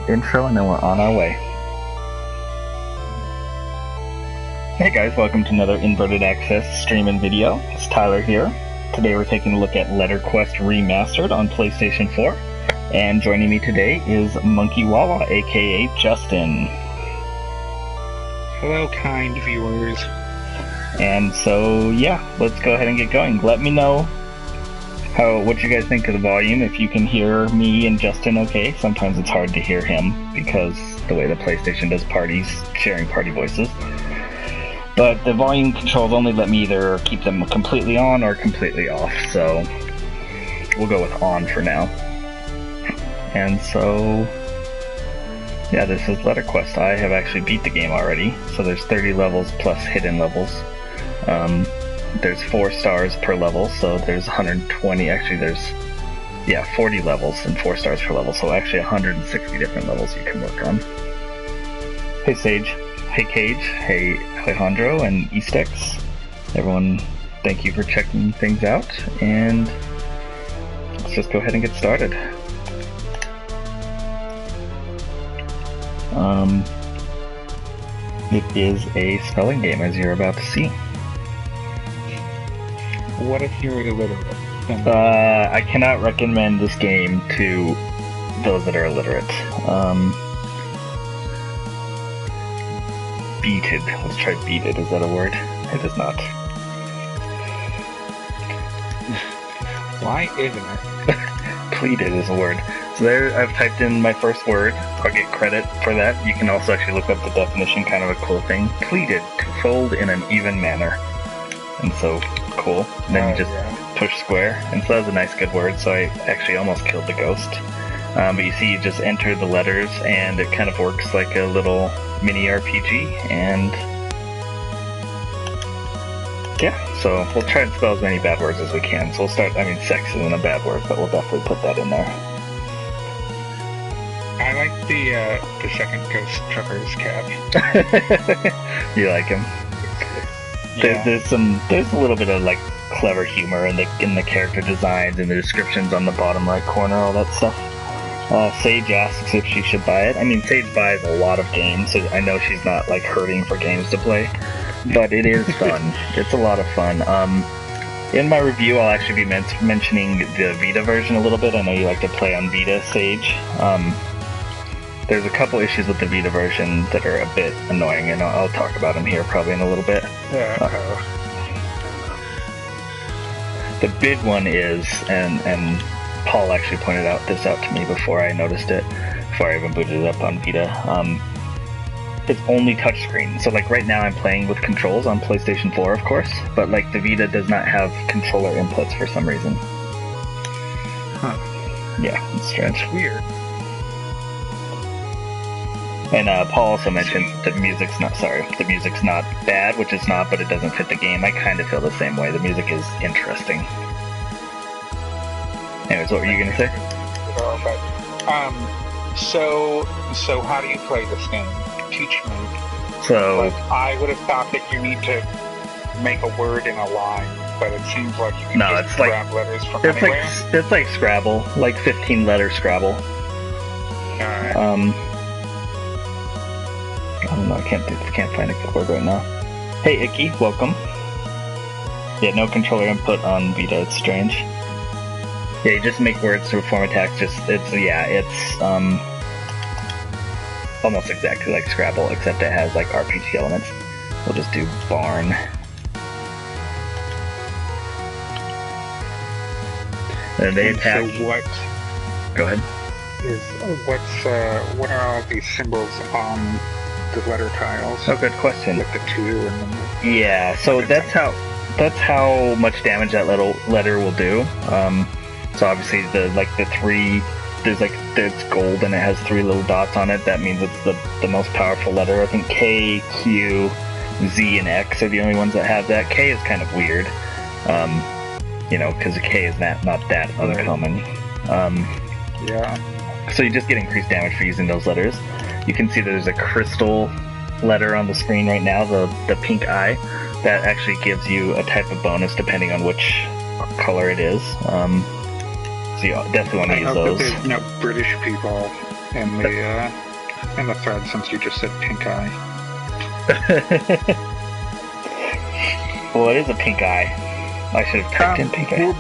intro and then we're on our way. Hey guys, welcome to another Inverted Access stream and video. It's Tyler here. Today we're taking a look at Letter Quest Remastered on PlayStation 4. And joining me today is Monkey Wawa, aka Justin. Hello, kind viewers. And so, yeah, let's go ahead and get going. Let me know what you guys think of the volume, if you can hear me and Justin okay. Sometimes it's hard to hear him because the way the PlayStation does parties, sharing party voices. But the volume controls only let me either keep them completely on or completely off, so we'll go with on for now. And so, yeah, this is Letter Quest. I have actually beat the game already, so there's 30 levels plus hidden levels. There's 4 stars per level, so there's 120, actually there's, 40 levels and 4 stars per level, so actually 160 different levels you can work on. Hey Sage, hey Cage, hey Alejandro and Eastex. Everyone, thank you for checking things out, and let's just go ahead and get started. It is a spelling game, as you're about to see. What if you're illiterate? I cannot recommend this game to those that are illiterate. Beated. Let's try beated. Is that a word? It is not. Why isn't it? Pleated is a word. So there, I've typed in my first word. I'll get credit for that. You can also actually look up the definition, kind of a cool thing. Pleated, to fold in an even manner. And so, cool. And then you just push square. And so that was a nice, good word, so I actually almost killed the ghost. But you see, you just enter the letters, and it kind of works like a little mini RPG, and yeah, so we'll try and spell as many bad words as we can. So we'll start, sex isn't a bad word, but we'll definitely put that in there. I like the second Ghost Trucker's cap. You like him? Yeah. There's a little bit of like clever humor in the character designs and the descriptions on the bottom right corner, all that stuff. Sage asks if she should buy it. Sage buys a lot of games, so I know she's not like hurting for games to play, but it is fun. It's a lot of fun. In my review, I'll actually be mentioning the Vita version a little bit. I know you like to play on Vita, Sage. There's a couple issues with the Vita version that are a bit annoying, and I'll talk about them here probably in a little bit. The big one is, and Paul actually pointed this out to me before I noticed it, before I even booted it up on Vita. It's only touchscreen. So like right now I'm playing with controls on PlayStation 4, of course, but like the Vita does not have controller inputs for some reason. Huh. Yeah, it's strange. That's weird. And Paul also mentioned the music's not bad, which it's not, but it doesn't fit the game. I kind of feel the same way. The music is interesting. Anyways, what were you gonna say? So how do you play this game? Teach me. So, like, I would have thought that you need to make a word in a line, but it seems like you can just grab letters from anywhere. It's like Scrabble, like 15-letter Scrabble. Alright. I don't know, I can't find a good word right now. Hey Icky, welcome. Yeah, no controller input on Vita, it's strange. Yeah, you just make words to perform attacks, it's almost exactly like Scrabble, except it has like RPG elements. We'll just do barn. And they attack. So what? Go ahead. What are all these symbols on the letter tiles? Oh, good question. With the 2 and the... Yeah, so that's how much damage that letter will do. So obviously the 3, it's gold and it has 3 little dots on it. That means it's the most powerful letter. I think K, Q, Z, and X are the only ones that have that. K is kind of weird, because the K is not that uncommon. Yeah. So you just get increased damage for using those letters. You can see that there's a crystal letter on the screen right now, the pink eye. That actually gives you a type of bonus depending on which color it is. So you definitely want to use those. There's no British people in the thread since you just said pink eye. Well, it is a pink eye. I should have typed in pink eye. Well,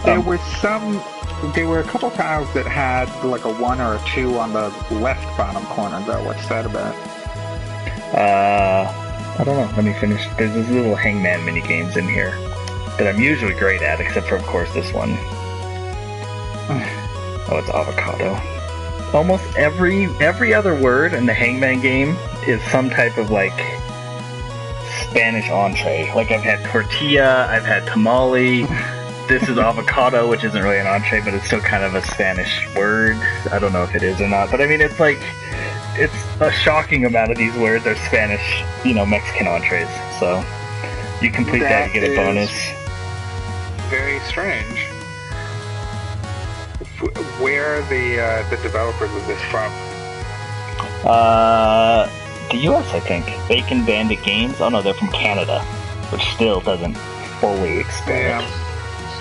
there were a couple tiles that had like a 1 or a 2 on the left bottom corner, though. What's that about? I don't know. Let me finish. There's these little hangman mini games in here that I'm usually great at, except for, of course, this one. Oh, it's avocado. Almost every other word in the hangman game is some type of, like, Spanish entree. Like, I've had tortilla, I've had tamale. This is avocado, which isn't really an entree, but it's still kind of a Spanish word. I don't know if it is or not, but I mean, it's like, it's a shocking amount of these words are Spanish, Mexican entrees. So, you complete that, you get a bonus. Very strange. Where are the developers of this from? The US, I think. Bacon Bandit Games? Oh no, they're from Canada, which still doesn't fully explain it.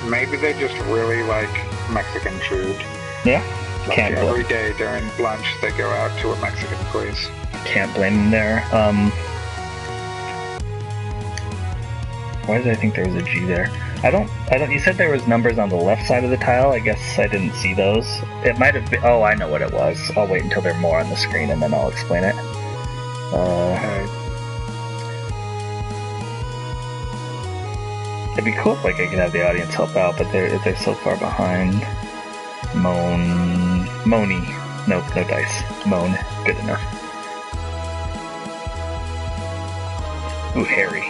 Maybe they just really like Mexican food. Yeah. Like every day during lunch, they go out to a Mexican place. Can't blame them there. Why did I think there was a G there? I don't, you said there was numbers on the left side of the tile. I guess I didn't see those. It might have been, oh, I know what it was. I'll wait until they're more on the screen and then I'll explain it. Okay. It'd be cool if I could have the audience help out, but they're so far behind. Moni. No dice. Moan. Good enough. Ooh, Harry.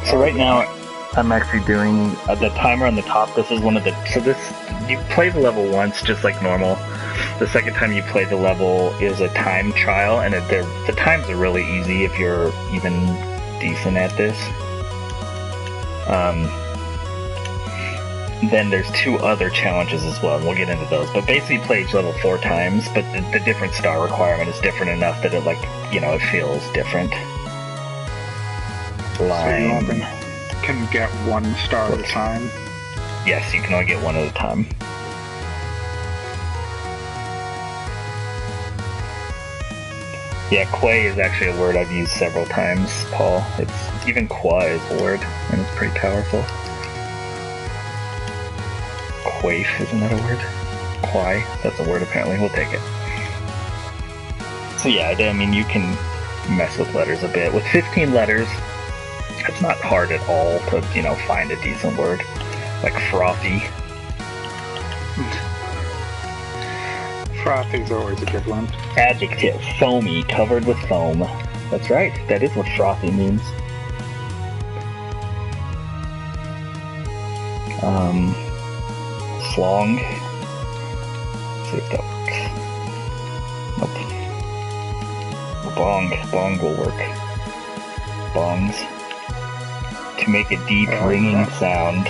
So right now, I'm actually doing the timer on the top. This is one of the... So you play the level once, just like normal. The second time you play the level is a time trial, and the times are really easy if you're even decent at this. Then there's 2 other challenges as well, and we'll get into those. But basically you play each level 4 times, but the different star requirement is different enough that it, like, it feels different. Lime. So you can get 1 star at a time? Yes, you can only get 1 at a time. Yeah, quay is actually a word I've used several times, Paul. Even qua is a word, and it's pretty powerful. Quaif, isn't that a word? Quai, that's a word apparently, we'll take it. So yeah, I mean, you can mess with letters a bit. With 15 letters, it's not hard at all to, find a decent word. Like frothy. Frothy's always a good one. Adjective, foamy, covered with foam. That's right, that is what frothy means. Slong. Let's see if that works. Nope. Bong will work. Bongs. To make a deep ringing sound.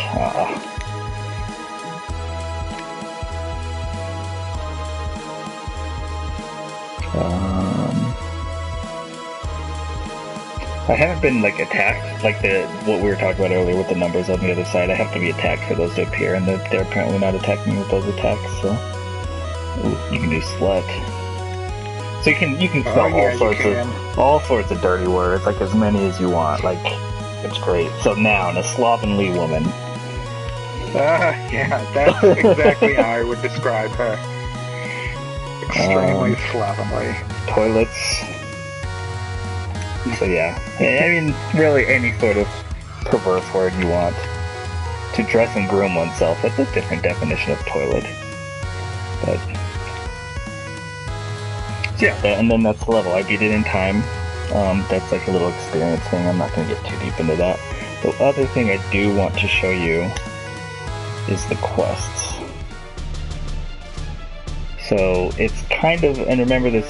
I haven't been attacked like what we were talking about earlier with the numbers on the other side. I have to be attacked for those to appear, and they're apparently not attacking me with those attacks. So, ooh, you can do slut. So you can spell all sorts of dirty words, like as many as you want. Like, it's great. So noun, a slovenly woman. Yeah, that's exactly how I would describe her. Extremely slovenly. Toilets. So yeah, I mean, really any sort of perverse word you want. To dress and groom oneself, that's a different definition of toilet. But, so yeah, and then that's the level. I beat it in time. That's like a little experience thing. I'm not going to get too deep into that. The other thing I do want to show you is the quests. So it's kind of, and remember this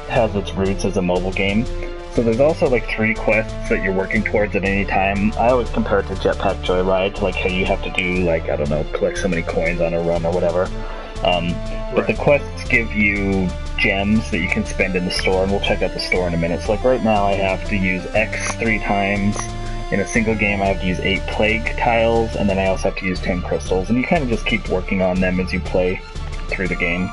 has its roots as a mobile game. So there's also 3 quests that you're working towards at any time. I always compare it to Jetpack Joyride, to how you have to do, I don't know, collect so many coins on a run or whatever. But the quests give you gems that you can spend in the store, and we'll check out the store in a minute. So right now I have to use X 3 times. In a single game I have to use 8 plague tiles, and then I also have to use 10 crystals. And you kind of just keep working on them as you play. through the game.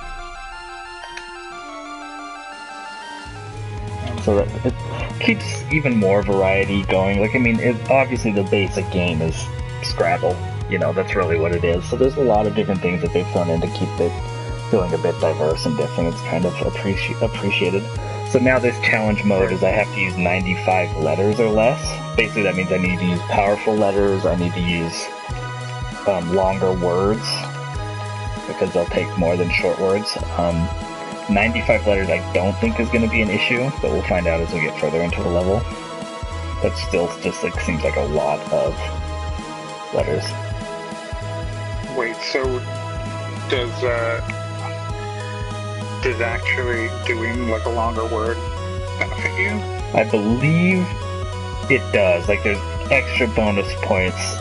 So that it keeps even more variety going. Like, I mean, obviously the basic game is Scrabble. You know, that's really what it is. So there's a lot of different things that they've thrown in to keep it feeling a bit diverse and different. It's kind of appreciated. So now this challenge mode is I have to use 95 letters or less. Basically that means I need to use powerful letters, I need to use longer words, because they'll take more than short words. 95 letters I don't think is going to be an issue, but we'll find out as we get further into the level. That still just like seems like a lot of letters. Wait, so does actually doing like a longer word benefit you? I believe it does. Like there's extra bonus points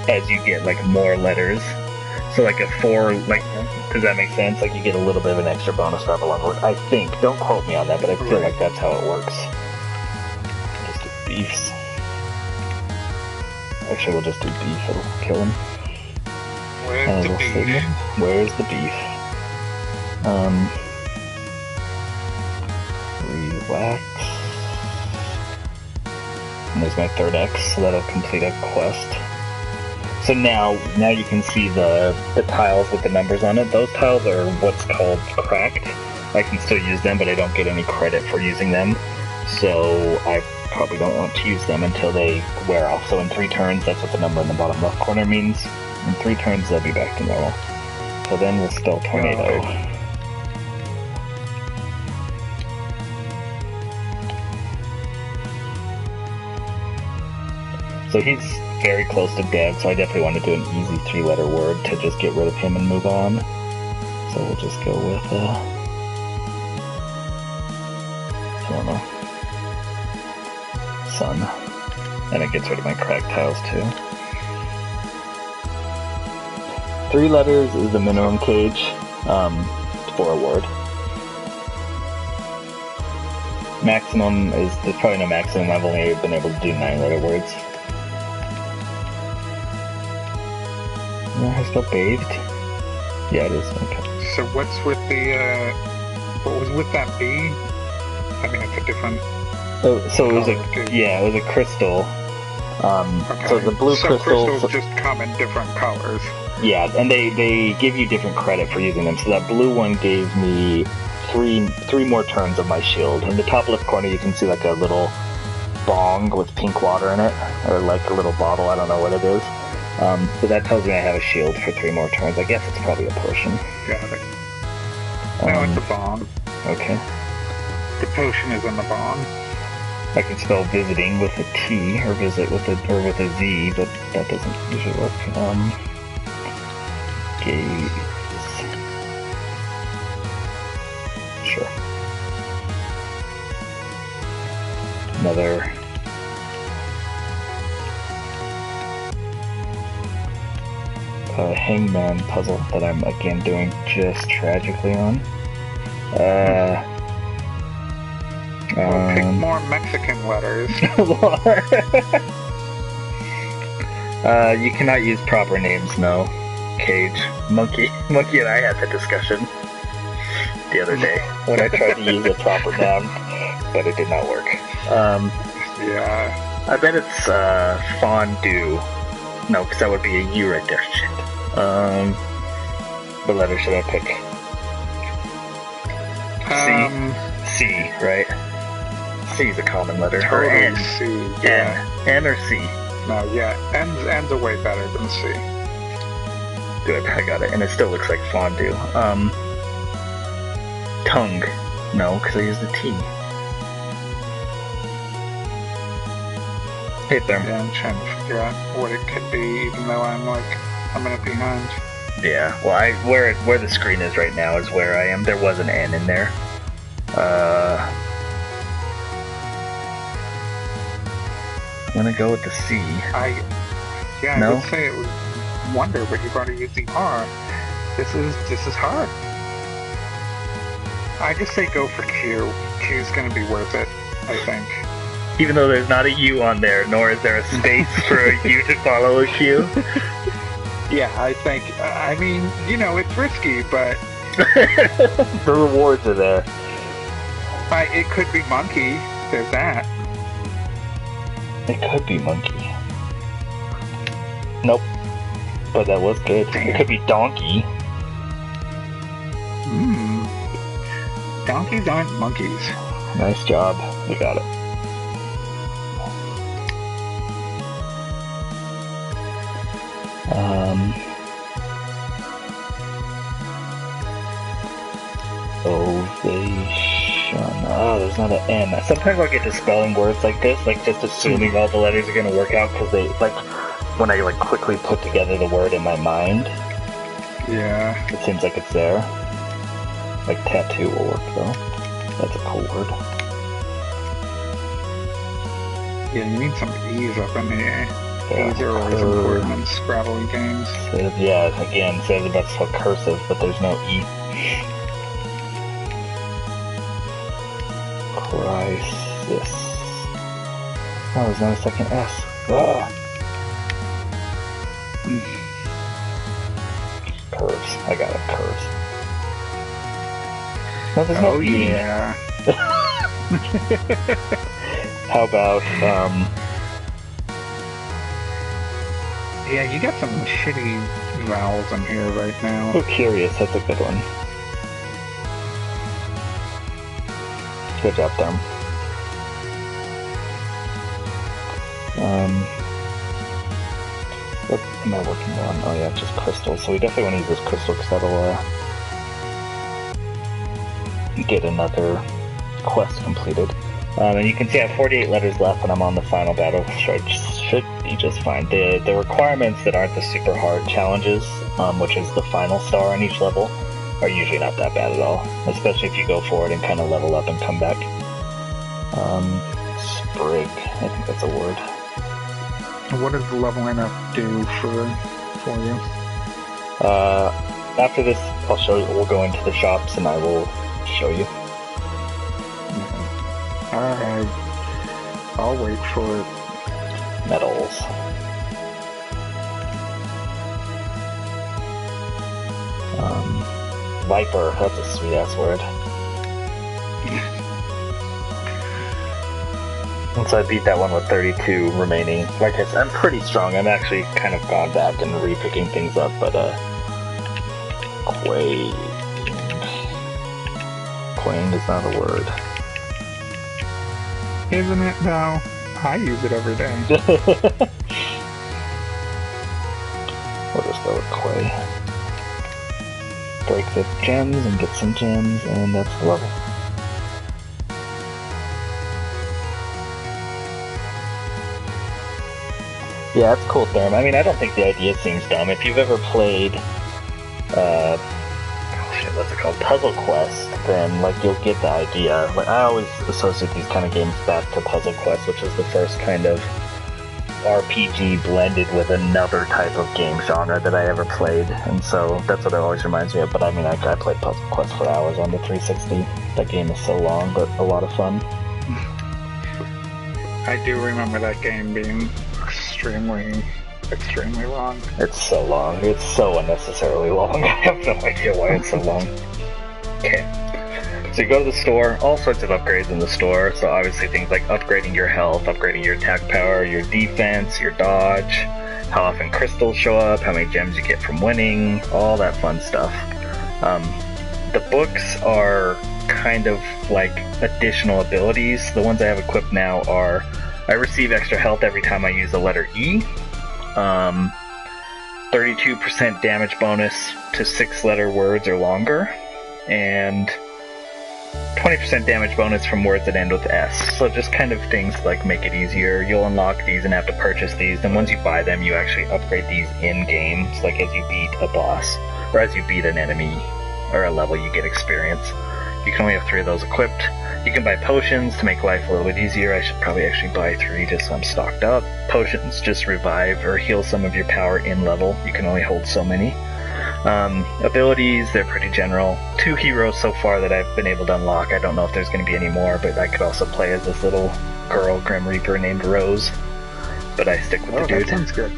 as you get like more letters. So like a 4, like, does that make sense? Like you get a little bit of an extra bonus for every longer word. I think. Don't quote me on that, but I feel like that's how it works. Just do beefs. Actually, we'll just do beef. It'll kill him. Where's the beef? Where's the beef? Relax. And there's my third X, so that'll complete a quest. So now you can see the tiles with the numbers on it. Those tiles are what's called cracked. I can still use them, but I don't get any credit for using them. So I probably don't want to use them until they wear off. So in 3 turns, that's what the number in the bottom left corner means. In 3 turns, they'll be back to normal. So then we'll spell tornado. Okay. So he's very close to dead, so I definitely want to do an easy 3-letter word to just get rid of him and move on. So we'll just go with, I don't know, sun. And it gets rid of my cracked tiles too. 3 letters is the minimum cage for a word. Maximum is, there's probably no maximum, I've only been able to do 9-letter words. I still bathed? Yeah, it is. Okay. So what's with the, what was with that bee? I mean, it's a different... Oh, so it was it was a crystal. Okay. So the blue crystals just come in different colors. Yeah, and they give you different credit for using them. So that blue one gave me three more turns of my shield. In the top left corner you can see like a little bong with pink water in it, or like a little bottle, I don't know what it is. So that tells me I have a shield for 3 more turns. I guess it's probably a potion. Got it. No, it's a bomb. Okay. The potion is in the bomb. I can spell visiting with a T, or visit with a Z, but that doesn't usually work. Gaze. Sure. Another. Hangman puzzle that I'm again doing just tragically on. Pick more Mexican letters. You cannot use proper names, no. Cage. Monkey and I had the discussion the other day when I tried to use a proper noun, but it did not work. Yeah. I bet it's fondue. No, because that would be a U right there. Shit. What letter should I pick? C, right? C is a common letter. Or N. C, yeah. N or C? No, yeah. N's are way better than C. Good, I got it. And it still looks like fondue. Tongue. No, because I used the T. Hey there. Yeah, I'm trying to figure out what it could be, even though I'm like a minute behind. Yeah, well, where the screen is right now is where I am. There was an N in there. I'm gonna go with the C. I would say it was wonder, but you've already used the R. This is hard. I just say go for Q. Q's gonna be worth it, I think. Even though there's not a U on there, nor is there a space for a U to follow a Q. Yeah, I think, I mean, you know, it's risky, but The rewards are there. It could be monkey. There's that. It could be monkey. Nope. But that was good. It could be donkey. Donkeys aren't monkeys. Nice job. You got it. Ovation. Oh, there's not an N. Sometimes I'll get to spelling words like this, like just assuming all the letters are gonna work out because they, like, when I like quickly put together the word in my mind. Yeah. It seems like it's there. Like tattoo will work though. That's a cool word. Yeah, you need some E's up in here. E's are always important in Scrabble games. Yeah, again, says about spell cursive, but there's no E. Crisis. Oh, there's not a second S. Ugh. Curves. I got it. Curves. No, there's no E. Yeah. How about, Yeah, you got some shitty vowels in here right now. Oh, curious. That's a good one. Good job, Dom. What am I working on? Oh yeah, just crystals. So we definitely want to use this crystal because that'll get another quest completed. And you can see I have 48 letters left and I'm on the final battle, which should be just fine. The requirements that aren't the super hard challenges, which is the final star on each level, are usually not that bad at all. Especially if you go forward and kind of level up and come back. Sprig, I think that's a word. What does leveling up do for you? After this, I'll show you. We'll go into the shops and I will show you. Alright. I'll wait for it. Medals. Viper, that's a sweet ass word. And so I beat that one with 32 remaining. Like I said, I'm pretty strong. I'm actually kind of gone back and re-picking things up, but Quang. Quang is not a word. Isn't it though? I use it every day. We'll just go with Quay. Break the gems and get some gems, and that's the level. Yeah, that's cool, Therm. I mean, I don't think the idea seems dumb. If you've ever played, what's it called, Puzzle Quest, then, like, you'll get the idea. Like, I always associate these kind of games back to Puzzle Quest, which is the first kind of RPG blended with another type of game genre that I ever played, and so that's what it always reminds me of. But I mean, I played Puzzle Quest for hours on the 360. That game is so long, but a lot of fun. I do remember that game being extremely long. It's so long. It's so unnecessarily long. I have no idea why it's so long. Okay. So you go to the store, all sorts of upgrades in the store. So obviously things like upgrading your health, upgrading your attack power, your defense, your dodge, how often crystals show up, how many gems you get from winning, all that fun stuff. The books are kind of like additional abilities. The ones I have equipped now are, I receive extra health every time I use the letter E. 32% damage bonus to 6-letter words or longer, and 20% damage bonus from words that end with S. So just kind of things to, like, make it easier. You'll unlock these and have to purchase these, and once you buy them, you actually upgrade these in-game. So, like, as you beat a boss, or as you beat an enemy, or a level, you get experience. You can only have 3 of those equipped. You can buy potions to make life a little bit easier. I should probably actually buy 3 just so I'm stocked up. Potions just revive or heal some of your power in level. You can only hold so many. Abilities, they're pretty general. 2 heroes so far that I've been able to unlock. I don't know if there's going to be any more, but I could also play as this little girl, Grim Reaper, named Rose. But I stick with the dude. That sounds good.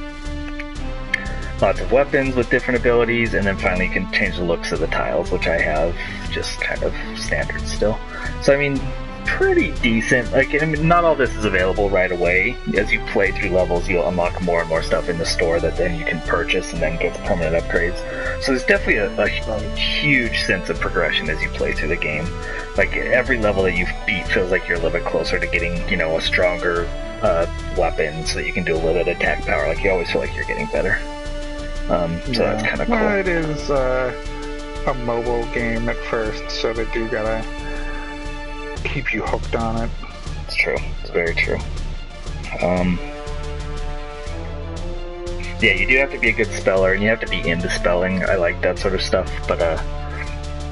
lots of weapons with different abilities, and then finally you can change the looks of the tiles, which I have just kind of standard still. So I mean, pretty decent. Like, I mean, not all this is available right away. As you play through levels, you'll unlock more and more stuff in the store that then you can purchase and then get permanent upgrades. So there's definitely a huge sense of progression as you play through the game. Like, every level that you beat feels like you're a little bit closer to getting, you know, a stronger weapon so that you can do a little bit of attack power. Like, you always feel like you're getting better. So that's kind of cool. Well, it is a mobile game at first, so they do gotta keep you hooked on it. It's true. It's very true. Yeah, you do have to be a good speller, and you have to be into spelling. I like that sort of stuff, but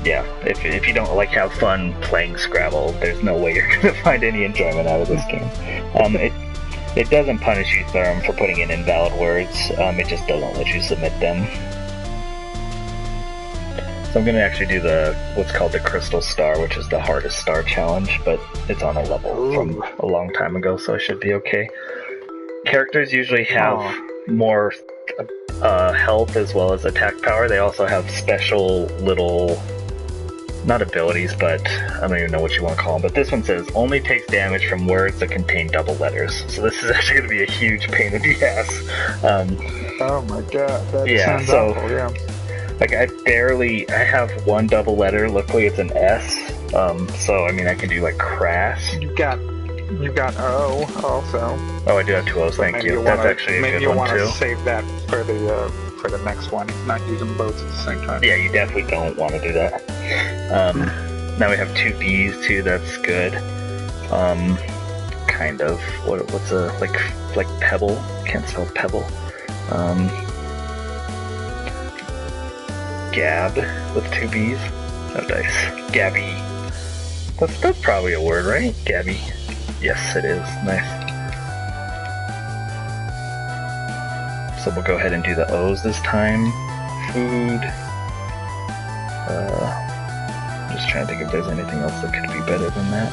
yeah, if you don't like have fun playing Scrabble, there's no way you're gonna find any enjoyment out of this game. It doesn't punish you, Therm, for putting in invalid words. It just doesn't let you submit them. So I'm going to actually do what's called the Crystal Star, which is the hardest star challenge, but it's on a level from a long time ago, so I should be okay. Characters usually have more health as well as attack power. They also have special little, not abilities, but I don't even know what you want to call them, but this one says, only takes damage from words that contain double letters. So this is actually going to be a huge pain in the ass. Oh my god, that sounds awful, yeah. Like, I have one double letter, luckily it's an S, so, I mean, I can do, like, crass. You got O, also. Oh, I do have two O's, thank you. That's actually a good one, too. Maybe you want to save that for the next one, not use them both at the same time. Yeah, you definitely don't want to do that. Now we have two B's, too, that's good. Kind of. What's a, like pebble? Can't spell pebble. Gab with two B's. Oh, nice. Gabby. That's probably a word, right? Gabby. Yes, it is. Nice. So we'll go ahead and do the O's this time. Food. I'm just trying to think if there's anything else that could be better than that.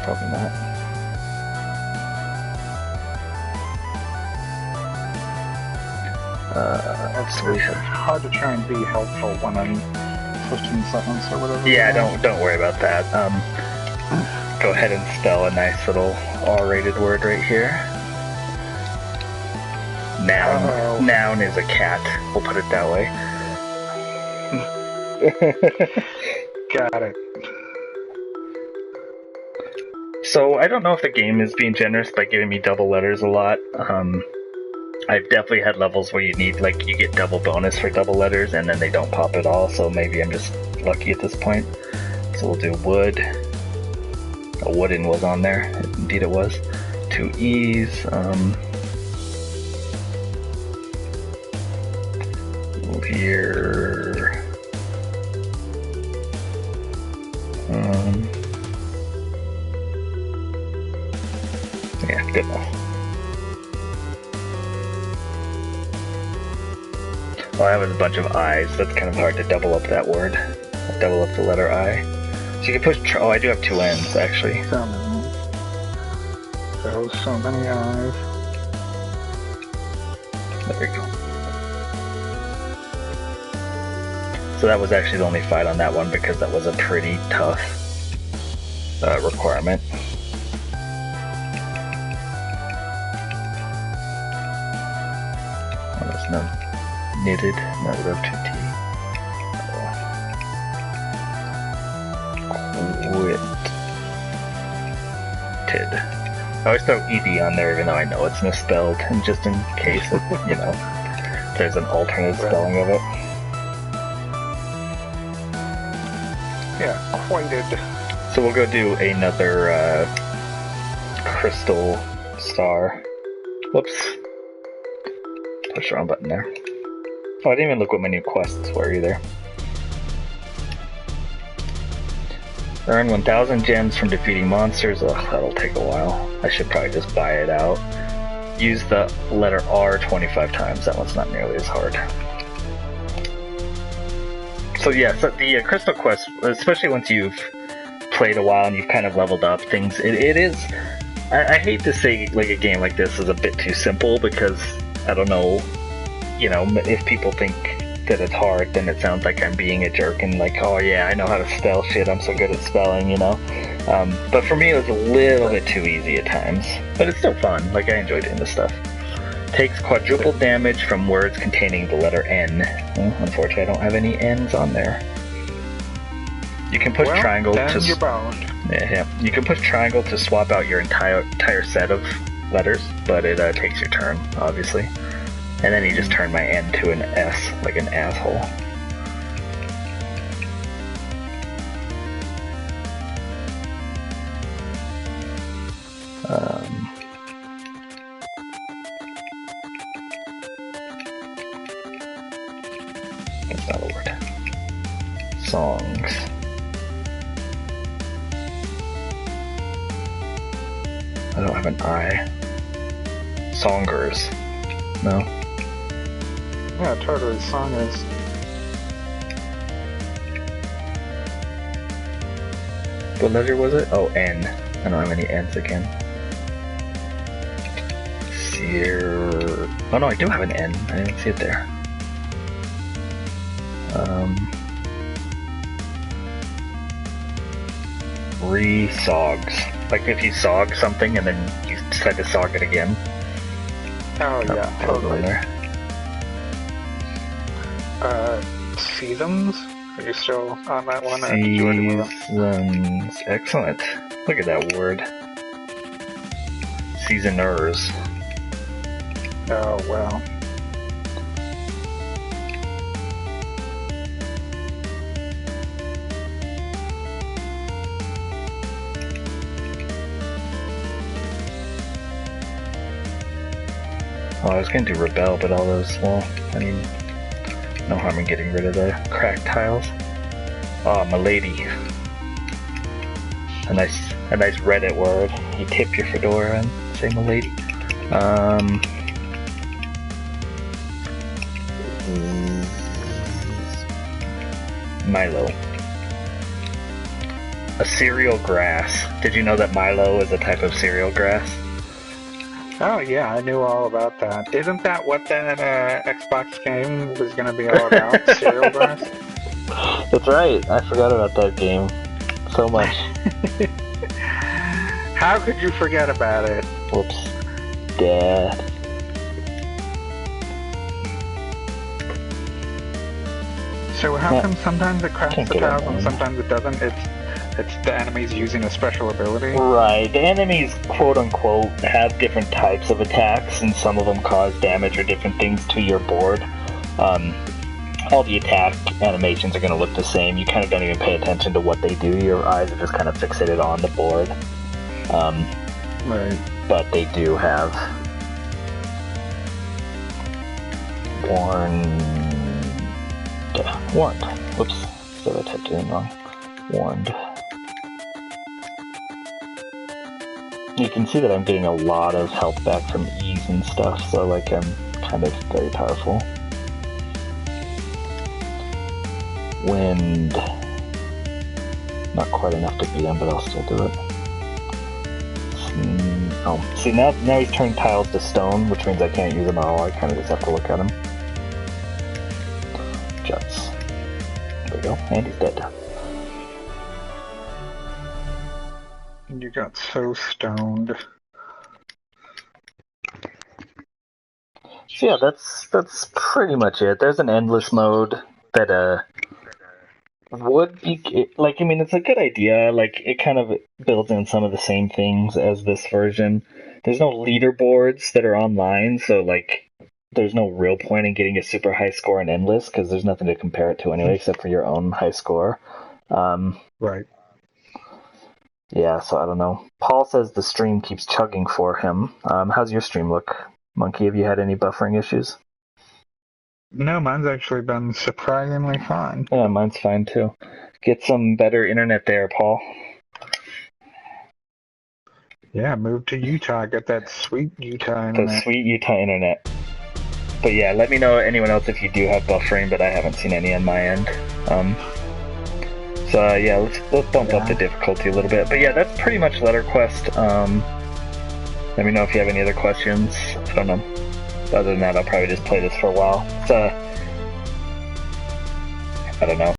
Probably not. It's hard to try and be helpful when I'm pushing sentence or whatever. Yeah, don't worry about that. Go ahead and spell a nice little R-rated word right here. Noun. Uh-oh. Noun is a cat. We'll put it that way. Got it. So I don't know if the game is being generous by giving me double letters a lot. I've definitely had levels where you need, like, you get double bonus for double letters and then they don't pop at all, so maybe I'm just lucky at this point. So we'll do wood. A wooden was on there. Indeed it was. Two E's. Here. Yeah, good enough. Oh, I have a bunch of I's. That's kind of hard to double up that word. Double up the letter I. So you can push. Oh, I do have two N's actually. So many I's. There we go. So that was actually the only fight on that one because that was a pretty tough requirement. Oh, there's no knitted. No, we have two T. Quitted. I always throw ED on there even though I know it's misspelled, and just in case it, you know, there's an alternate spelling of it. Yeah, quieted. So we'll go do another Crystal Star. Whoops. Push the wrong button there. Oh, I didn't even look what my new quests were either. Earn 1,000 gems from defeating monsters. Ugh, that'll take a while. I should probably just buy it out. Use the letter R 25 times. That one's not nearly as hard. So yeah, so the Crystal Quest, especially once you've played a while and you've kind of leveled up things, it is... I hate to say like a game like this is a bit too simple because, I don't know, you know, if people think that it's hard, then it sounds like I'm being a jerk and like, oh yeah, I know how to spell shit, I'm so good at spelling, you know. But for me, it was a little bit too easy at times. But it's still fun. Like, I enjoy doing this stuff. Takes quadruple damage from words containing the letter N. Well, unfortunately, I don't have any N's on there. You can push triangle to. You're bound. Yeah. You can push triangle to swap out your entire set of letters, but it takes your turn, obviously. And then you just turn my N to an S, like an asshole. That's not a word. Songs. I don't have an I. Songers. No. Yeah, totally. Songers. What letter was it? Oh, N. I don't have any N's again. Oh no, I do have an N. I didn't see it there. Re-sogs. Like if you sog something and then you decide to sog it again. Oh yeah, totally. Seasons? Are you still on that one? Seasons. Excellent. Look at that word. Seasoners. Oh, well. Oh, I was going to do rebel, but all those, well, I mean, no harm in getting rid of the cracked tiles. Oh, milady. A nice Reddit word. You tip your fedora and say milady. Milo. A cereal grass. Did you know that Milo is a type of cereal grass? Oh yeah, I knew all about that. Isn't that what that Xbox game was going to be all about? Cereal grass? That's right. I forgot about that game so much. How could you forget about it? Whoops. Dad. So how come sometimes it cracks the tiles and sometimes it doesn't? It's the enemies using a special ability? Right. The enemies, quote-unquote, have different types of attacks, and some of them cause damage or different things to your board. All the attack animations are going to look the same. You kind of don't even pay attention to what they do. Your eyes are just kind of fixated on the board. Right. But they do have warned. Whoops. So I typed it in wrong. Warned. You can see that I'm getting a lot of health back from E's and stuff, so like I'm kind of very powerful. Wind. Not quite enough to beat him, but I'll still do it. Oh, see now he's turned tiles to stone, which means I can't use them at all. I kind of just have to look at him. Jets. There we go, and he's dead. You got so stoned. So yeah, that's pretty much it. There's an endless mode that would be like, I mean, it's a good idea. Like, it kind of builds in some of the same things as this version. There's no leaderboards that are online, so like there's no real point in getting a super high score in endless because there's nothing to compare it to anyway except for your own high score. Right. Yeah, so I don't know. Paul says the stream keeps chugging for him. How's your stream look, Monkey? Have you had any buffering issues? No, mine's actually been surprisingly fine. Yeah, mine's fine too. Get some better internet there, Paul. Yeah, move to Utah. Get that sweet Utah internet. The sweet Utah internet. But yeah, let me know, anyone else, if you do have buffering, but I haven't seen any on my end. So yeah, let's bump up the difficulty a little bit. But yeah, that's pretty much Letter Quest. Let me know if you have any other questions. I don't know. Other than that, I'll probably just play this for a while. It's I don't know.